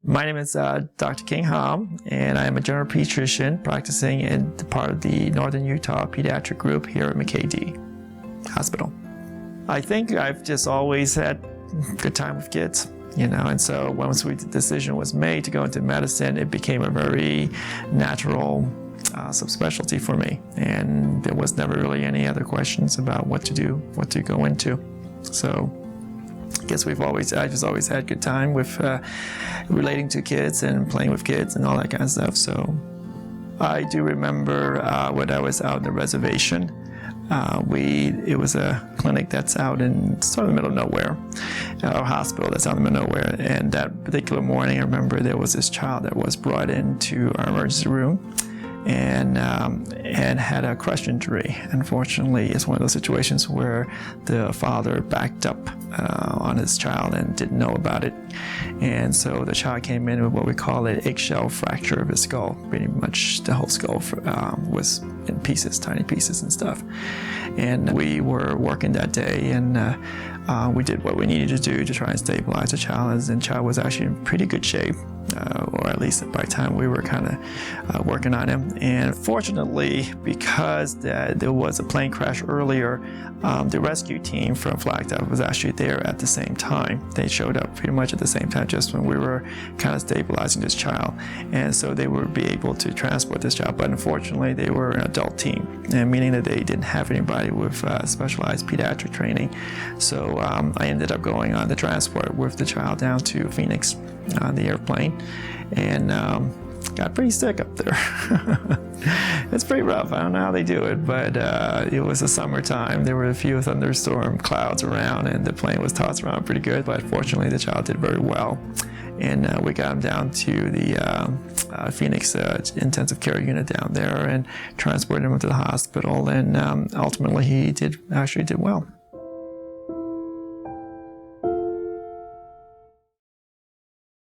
My name is Dr. King Ham, and I am a general pediatrician practicing in part of the Northern Utah Pediatric Group here at Mckay-Dee Hospital. I think I've just always had a good time with kids, and so once the decision was made to go into medicine, it became a very natural subspecialty for me, and there was never really any other questions about what to do, what to go into. So I guess I just always had a good time with relating to kids and playing with kids and all that kind of stuff. So I do remember when I was out in the reservation, it was a clinic that's out in sort of the middle of nowhere, a hospital that's out in the middle of nowhere. And that particular morning, I remember there was this child that was brought into our emergency room and had a crush injury. Unfortunately, it's one of those situations where the father backed up on his child and didn't know about it. And so the child came in with what we call an eggshell fracture of his skull. Pretty much the whole skull was in pieces, tiny pieces and stuff. And we were working that day, and we did what we needed to do to try and stabilize the child. And the child was actually in pretty good shape, or at least by the time we were kind of working on him. And fortunately, because there was a plane crash earlier, the rescue team from Flagstaff was actually there at the same time. They showed up pretty much at the same time, just when we were kind of stabilizing this child. And so they would be able to transport this child. But unfortunately, they were an adult team, and meaning that they didn't have anybody with specialized pediatric training. So I ended up going on the transport with the child down to Phoenix on the airplane, and got pretty sick up there. It's pretty rough. I don't know how they do it, but it was the summertime. There were a few thunderstorm clouds around, and the plane was tossed around pretty good, but fortunately the child did very well. And we got him down to the Phoenix intensive care unit down there and transported him to the hospital, and ultimately he actually did well.